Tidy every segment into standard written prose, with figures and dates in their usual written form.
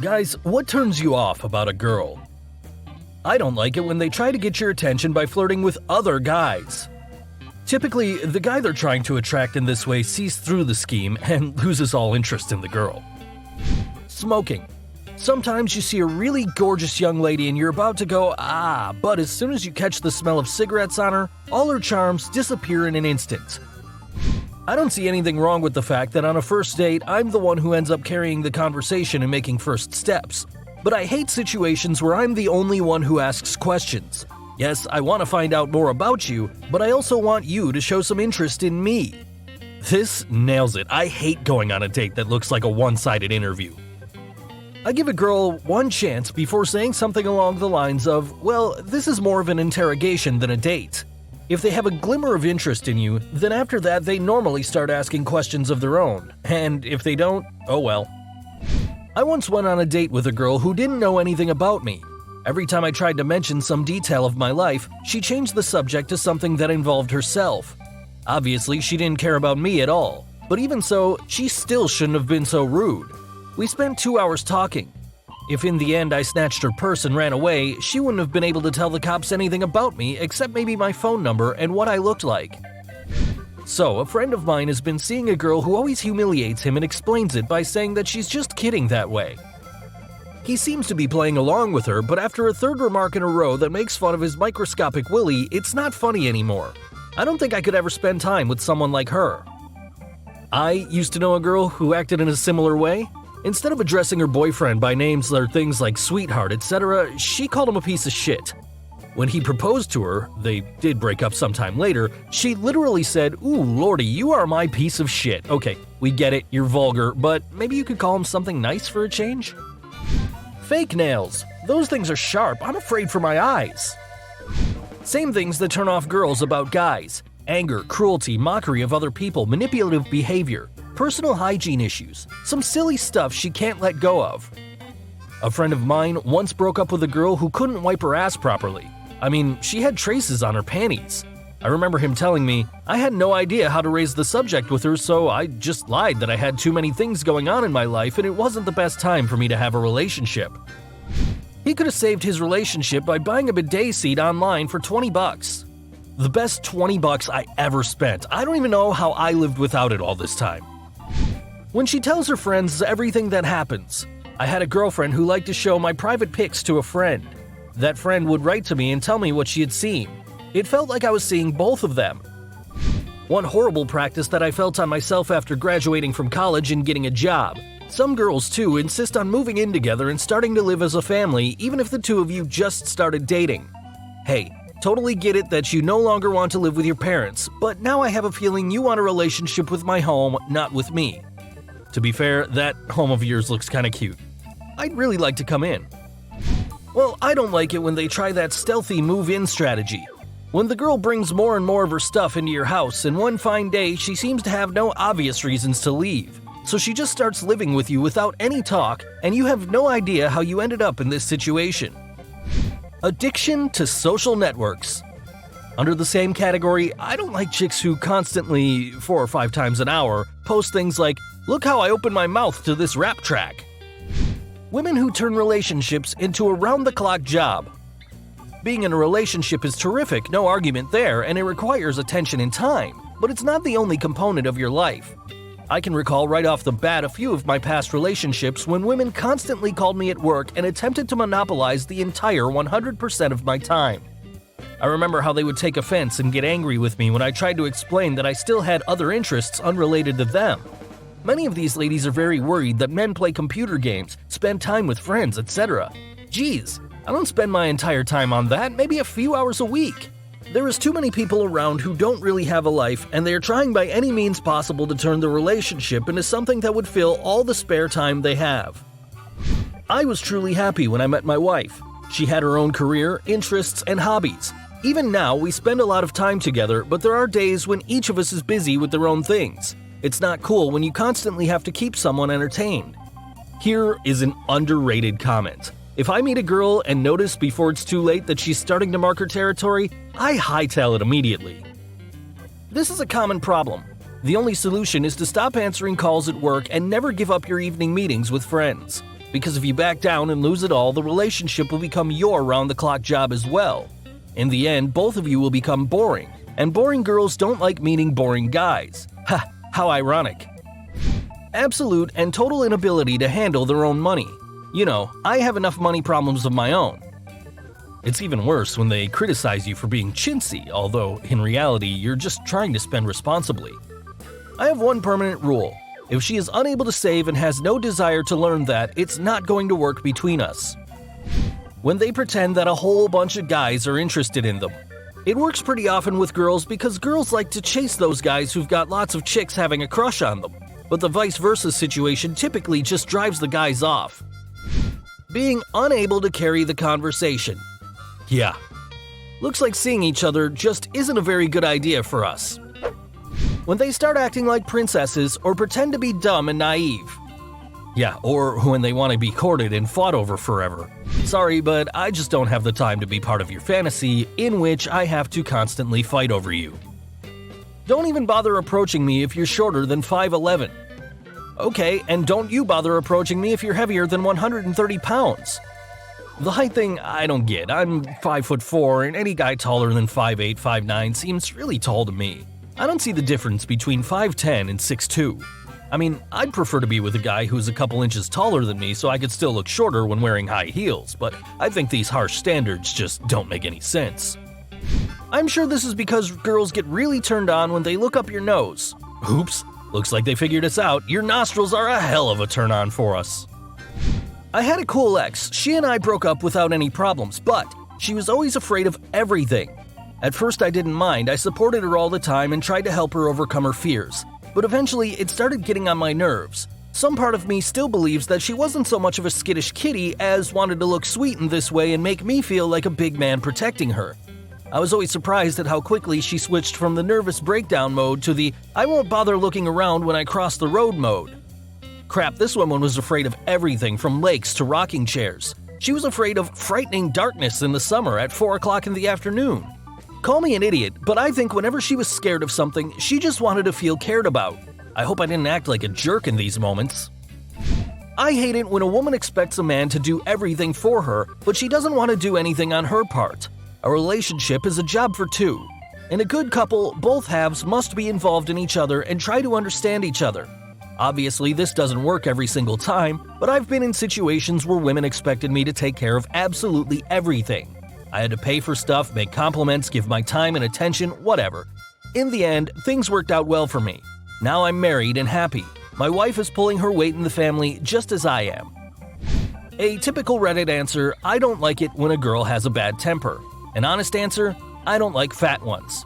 Guys, what turns you off about a girl? I don't like it when they try to get your attention by flirting with other guys. Typically, the guy they're trying to attract in this way sees through the scheme and loses all interest in the girl. Smoking. Sometimes you see a really gorgeous young lady and you're about to go, but as soon as you catch the smell of cigarettes on her, all her charms disappear in an instant. I don't see anything wrong with the fact that on a first date, I'm the one who ends up carrying the conversation and making first steps. But I hate situations where I'm the only one who asks questions. Yes, I want to find out more about you, but I also want you to show some interest in me. This nails it. I hate going on a date that looks like a one-sided interview. I give a girl one chance before saying something along the lines of, well, this is more of an interrogation than a date. If they have a glimmer of interest in you, then after that they normally start asking questions of their own, and if they don't, oh well. I once went on a date with a girl who didn't know anything about me. Every time I tried to mention some detail of my life, she changed the subject to something that involved herself. Obviously, she didn't care about me at all, but even so, she still shouldn't have been so rude. We spent 2 hours talking. If in the end I snatched her purse and ran away, she wouldn't have been able to tell the cops anything about me except maybe my phone number and what I looked like. So, a friend of mine has been seeing a girl who always humiliates him and explains it by saying that she's just kidding that way. He seems to be playing along with her, but after a third remark in a row that makes fun of his microscopic willy, it's not funny anymore. I don't think I could ever spend time with someone like her. I used to know a girl who acted in a similar way. Instead of addressing her boyfriend by names or things like sweetheart, etc., she called him a piece of shit. When he proposed to her, they did break up sometime later, she literally said, "Ooh, lordy, you are my piece of shit." Okay, we get it, you're vulgar, but maybe you could call him something nice for a change? Fake nails. Those things are sharp. I'm afraid for my eyes. Same things that turn off girls about guys. Anger, cruelty, mockery of other people, manipulative behavior, personal hygiene issues, some silly stuff she can't let go of. A friend of mine once broke up with a girl who couldn't wipe her ass properly. I mean, she had traces on her panties. I remember him telling me, I had no idea how to raise the subject with her, so I just lied that I had too many things going on in my life and it wasn't the best time for me to have a relationship. He could have saved his relationship by buying a bidet seat online for $20. The best $20 I ever spent. I don't even know how I lived without it all this time. When she tells her friends everything that happens. I had a girlfriend who liked to show my private pics to a friend. That friend would write to me and tell me what she had seen. It felt like I was seeing both of them. One horrible practice that I felt on myself after graduating from college and getting a job. Some girls, too, insist on moving in together and starting to live as a family even if the two of you just started dating. Hey, totally get it that you no longer want to live with your parents, but now I have a feeling you want a relationship with my home, not with me. To be fair, that home of yours looks kinda cute. I'd really like to come in. Well, I don't like it when they try that stealthy move-in strategy. When the girl brings more and more of her stuff into your house, and one fine day she seems to have no obvious reasons to leave. So she just starts living with you without any talk, and you have no idea how you ended up in this situation. Addiction to social networks. Under the same category, I don't like chicks who constantly, 4 or 5 times an hour, post things like, "Look how I opened my mouth to this rap track." Women who turn relationships into a round-the-clock job. Being in a relationship is terrific, no argument there, and it requires attention and time, but it's not the only component of your life. I can recall right off the bat a few of my past relationships when women constantly called me at work and attempted to monopolize the entire 100% of my time. I remember how they would take offense and get angry with me when I tried to explain that I still had other interests unrelated to them. Many of these ladies are very worried that men play computer games, spend time with friends, etc. Geez, I don't spend my entire time on that, maybe a few hours a week. There is too many people around who don't really have a life, and they are trying by any means possible to turn the relationship into something that would fill all the spare time they have. I was truly happy when I met my wife. She had her own career, interests, and hobbies. Even now, we spend a lot of time together, but there are days when each of us is busy with their own things. It's not cool when you constantly have to keep someone entertained. Here is an underrated comment. If I meet a girl and notice before it's too late that she's starting to mark her territory, I hightail it immediately. This is a common problem. The only solution is to stop answering calls at work and never give up your evening meetings with friends. Because if you back down and lose it all, the relationship will become your round-the-clock job as well. In the end, both of you will become boring, and boring girls don't like meeting boring guys. Ha, how ironic. Absolute and total inability to handle their own money. You know, I have enough money problems of my own. It's even worse when they criticize you for being chintzy, although in reality, you're just trying to spend responsibly. I have one permanent rule. If she is unable to save and has no desire to learn that, it's not going to work between us. When they pretend that a whole bunch of guys are interested in them. It works pretty often with girls because girls like to chase those guys who've got lots of chicks having a crush on them, but the vice versa situation typically just drives the guys off. Being unable to carry the conversation. Yeah. Looks like seeing each other just isn't a very good idea for us. When they start acting like princesses or pretend to be dumb and naive. Yeah, or when they want to be courted and fought over forever. Sorry, but I just don't have the time to be part of your fantasy in which I have to constantly fight over you. Don't even bother approaching me if you're shorter than 5'11". Okay, and don't you bother approaching me if you're heavier than 130 pounds. The height thing I don't get. I'm 5'4", and any guy taller than 5'8", 5'9" seems really tall to me. I don't see the difference between 5'10" and 6'2". I mean, I'd prefer to be with a guy who's a couple inches taller than me so I could still look shorter when wearing high heels, but I think these harsh standards just don't make any sense. I'm sure this is because girls get really turned on when they look up your nose. Oops, looks like they figured us out. Your nostrils are a hell of a turn-on for us. I had a cool ex. She and I broke up without any problems, but she was always afraid of everything. At first I didn't mind, I supported her all the time and tried to help her overcome her fears. But eventually it started getting on my nerves. Some part of me still believes that she wasn't so much of a skittish kitty as wanted to look sweet in this way and make me feel like a big man protecting her. I was always surprised at how quickly she switched from the nervous breakdown mode to the I won't bother looking around when I cross the road mode. Crap, this woman was afraid of everything from lakes to rocking chairs. She was afraid of frightening darkness in the summer at 4 o'clock in the afternoon. Call me an idiot, but I think whenever she was scared of something, she just wanted to feel cared about. I hope I didn't act like a jerk in these moments. I hate it when a woman expects a man to do everything for her, but she doesn't want to do anything on her part. A relationship is a job for two. In a good couple, both halves must be involved in each other and try to understand each other. Obviously, this doesn't work every single time, but I've been in situations where women expected me to take care of absolutely everything. I had to pay for stuff, make compliments, give my time and attention, whatever. In the end, things worked out well for me. Now I'm married and happy. My wife is pulling her weight in the family just as I am. A typical Reddit answer, I don't like it when a girl has a bad temper. An honest answer, I don't like fat ones.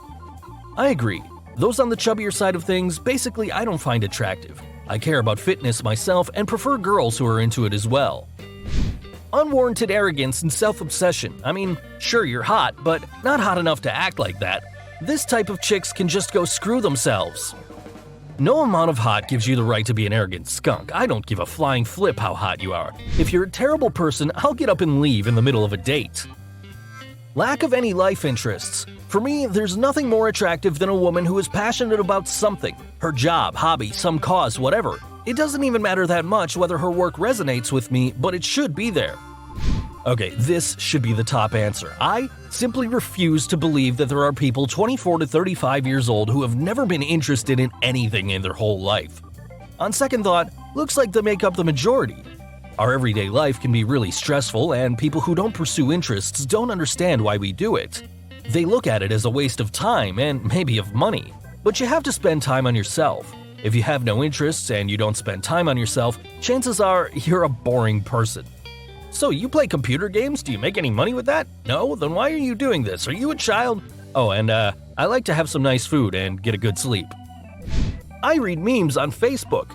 I agree. Those on the chubbier side of things, basically I don't find attractive. I care about fitness myself and prefer girls who are into it as well. Unwarranted arrogance and self-obsession. I mean, sure you're hot, but not hot enough to act like that. This type of chicks can just go screw themselves. No amount of hot gives you the right to be an arrogant skunk. I don't give a flying flip how hot you are. If you're a terrible person, I'll get up and leave in the middle of a date. Lack of any life interests. For me, there's nothing more attractive than a woman who is passionate about something. Her job, hobby, some cause, whatever. It doesn't even matter that much whether her work resonates with me, but it should be there. Okay, this should be the top answer. I simply refuse to believe that there are people 24 to 35 years old who have never been interested in anything in their whole life. On second thought, looks like they make up the majority. Our everyday life can be really stressful, and people who don't pursue interests don't understand why we do it. They look at it as a waste of time and maybe of money. But you have to spend time on yourself. If you have no interests and you don't spend time on yourself, chances are you're a boring person. So you play computer games? Do you make any money with that? No? Then why are you doing this? Are you a child? Oh, and I like to have some nice food and get a good sleep. I read memes on Facebook.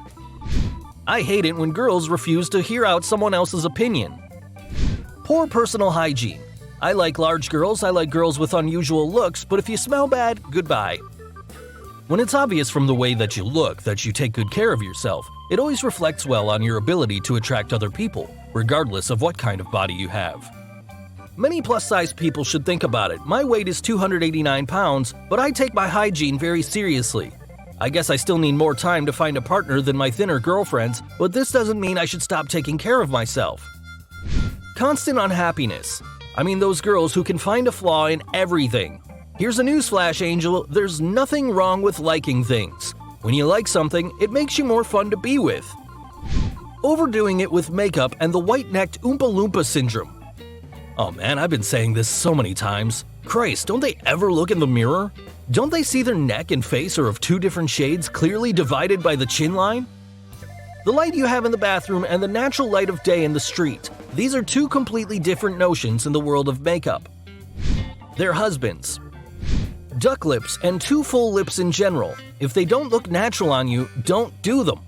I hate it when girls refuse to hear out someone else's opinion. Poor personal hygiene. I like large girls, I like girls with unusual looks, but if you smell bad, goodbye. When it's obvious from the way that you look that you take good care of yourself, it always reflects well on your ability to attract other people, regardless of what kind of body you have. Many plus-size people should think about it. My weight is 289 pounds, but I take my hygiene very seriously. I guess I still need more time to find a partner than my thinner girlfriends, but this doesn't mean I should stop taking care of myself. Constant unhappiness. I mean those girls who can find a flaw in everything. Here's a newsflash, Angel, there's nothing wrong with liking things. When you like something, it makes you more fun to be with. Overdoing it with makeup and the white-necked Oompa Loompa syndrome. Oh man, I've been saying this so many times. Christ, don't they ever look in the mirror? Don't they see their neck and face are of two different shades clearly divided by the chin line? The light you have in the bathroom and the natural light of day in the street. These are two completely different notions in the world of makeup. Their husbands. Duck lips and too full lips in general. If they don't look natural on you, don't do them.